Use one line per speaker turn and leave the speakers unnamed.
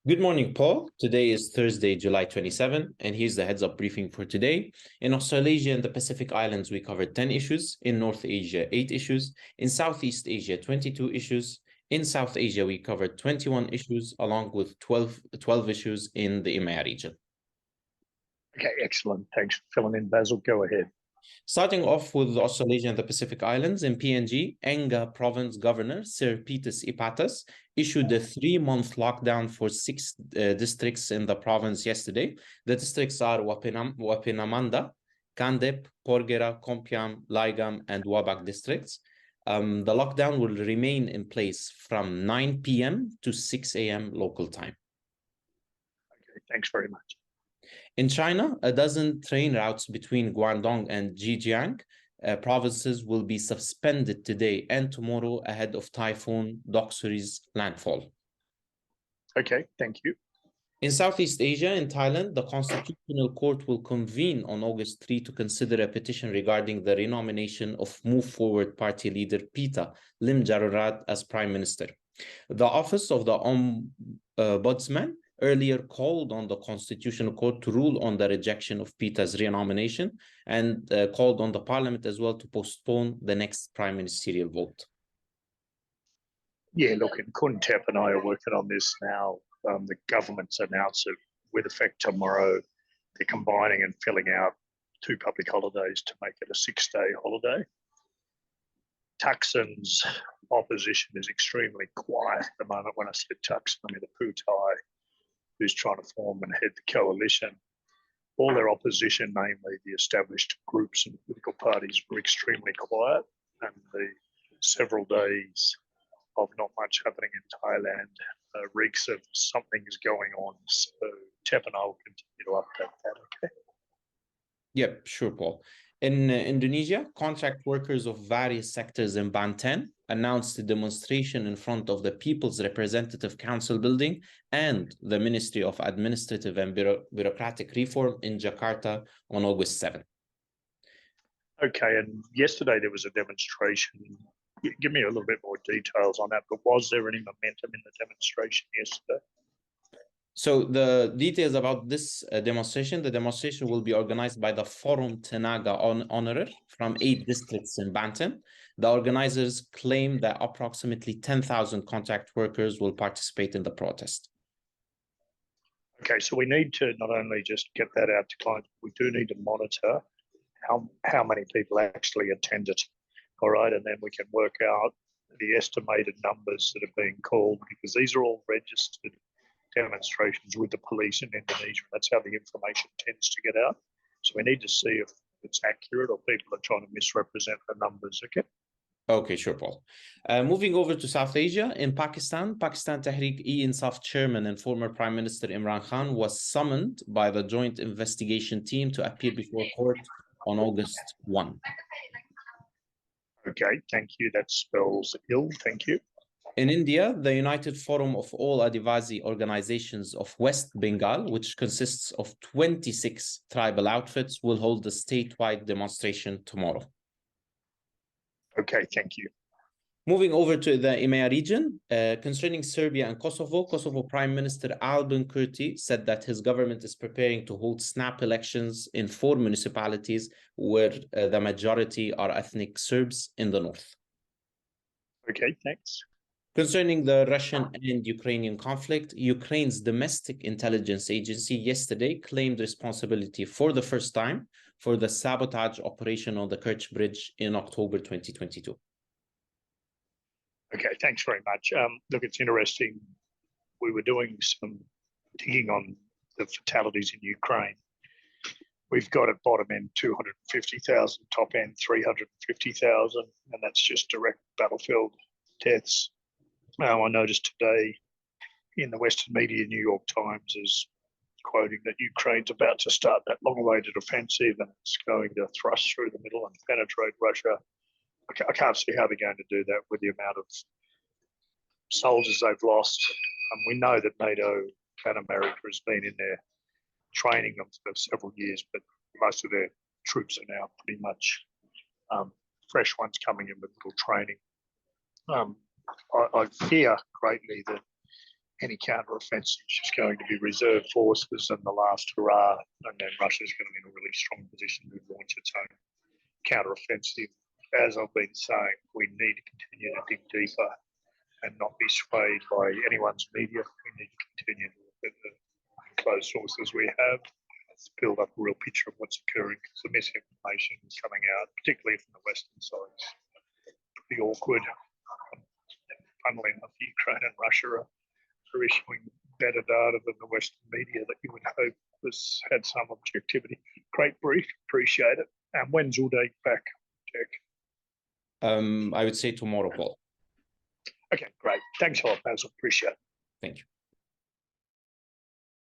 Good morning, Paul. Today is Thursday, July 27, and here's the heads up briefing for today. In Australasia and the Pacific Islands, we covered 10 issues. In North Asia, 8 issues. In Southeast Asia, 22 issues. In South Asia, we covered 21 issues, along with 12 issues in the EMEA region.
Okay, excellent. Thanks for filling in, Basil. Go ahead.
Starting off with Australasia and the Pacific Islands, in PNG, Enga Province Governor Sir Petus Ipatas issued a 3-month lockdown for 6 districts in the province yesterday. The districts are Wapinamanda, Kandep, Porgera, Kompiam, Laigam, and Wabak districts. The lockdown will remain in place from 9 p.m. to 6 a.m. local time.
Okay, thanks very much.
In China, a dozen train routes between Guangdong and Zhejiang provinces will be suspended today and tomorrow ahead of Typhoon Doksuri's landfall.
Okay, thank you.
In Southeast Asia, in Thailand, the Constitutional Court will convene on August 3 to consider a petition regarding the renomination of Move Forward Party leader Pita Limjaroenrat as Prime Minister. The Office of the Ombudsman earlier called on the Constitutional Court to rule on the rejection of Pita's renomination and called on the Parliament as well to postpone the next prime ministerial vote.
Yeah, look, and Kun Tep and I are working on this now. The government's announced it with effect tomorrow. They're combining and filling out 2 public holidays to make it a 6-day holiday. Thaksin's opposition is extremely quiet at the moment. When I said Thaksin, I mean the Putai, who's trying to form and head the coalition. All their opposition, namely the established groups and political parties, were extremely quiet, and the several days of not much happening in Thailand reeks of something is going on. So Tep and I will continue to update that, okay?
Yep, sure, Paul. In Indonesia, contract workers of various sectors in Banten announced a demonstration in front of the People's Representative Council building and the Ministry of Administrative and Bureaucratic Reform in Jakarta on August 7.
Okay, and yesterday there was a demonstration. Give me a little bit more details on that, but was there any momentum in the demonstration yesterday?
So the details about this demonstration, the demonstration will be organized by the Forum Tenaga Honorer from 8 districts in Banten. The organizers claim that approximately 10,000 contract workers will participate in the protest.
Okay, so we need to not only just get that out to clients, we do need to monitor how many people actually attend it. All right, and then we can work out the estimated numbers that are being called, because these are all registered demonstrations with the police in Indonesia. That's how the information tends to get out. So we need to see if it's accurate or people are trying to misrepresent the numbers, okay?
Okay, sure, Paul. Moving over to South Asia, in Pakistan, Pakistan Tehreek-e-Insaf chairman and former Prime Minister Imran Khan was summoned by the Joint Investigation Team to appear before court on August 1.
Okay, thank you. That spells ill. Thank you.
In India, the United Forum of All Adivasi Organizations of West Bengal, which consists of 26 tribal outfits, will hold a statewide demonstration tomorrow.
Okay, thank you.
Moving over to the EMEA region, concerning Serbia and Kosovo, Kosovo Prime Minister Albin Kurti said that his government is preparing to hold snap elections in 4 municipalities where the majority are ethnic Serbs in the north.
Okay, thanks.
Concerning the Russian and Ukrainian conflict, Ukraine's domestic intelligence agency yesterday claimed responsibility for the first time for the sabotage operation on the Kerch Bridge in October 2022.
Okay, thanks very much. Look, it's interesting. We were doing some digging on the fatalities in Ukraine. We've got at bottom end 250,000, top end 350,000, and that's just direct battlefield deaths. I noticed today in the Western media, New York Times is quoting that Ukraine's about to start that long-awaited offensive and it's going to thrust through the middle and penetrate Russia. I can't see how they're going to do that with the amount of soldiers they've lost. We know that NATO and America has been in there training them for several years, but most of their troops are now pretty much fresh ones coming in with little training. I fear greatly that any counter-offensive is just going to be reserve forces and the last hurrah, and then Russia's going to be in a really strong position to launch its own counter-offensive. As I've been saying, we need to continue to dig deeper and not be swayed by anyone's media. We need to continue to look at the closed sources we have, build up a real picture of what's occurring, because the misinformation is coming out, particularly from the Western side. It's pretty awkward. Funnily enough, Ukraine and Russia are issuing better data than the Western media that you would hope has had some objectivity. Great brief, appreciate it. And when's Uday back, Jack?
I would say tomorrow, Paul.
Okay, great. Thanks a lot, Bassel. Appreciate it.
Thank you.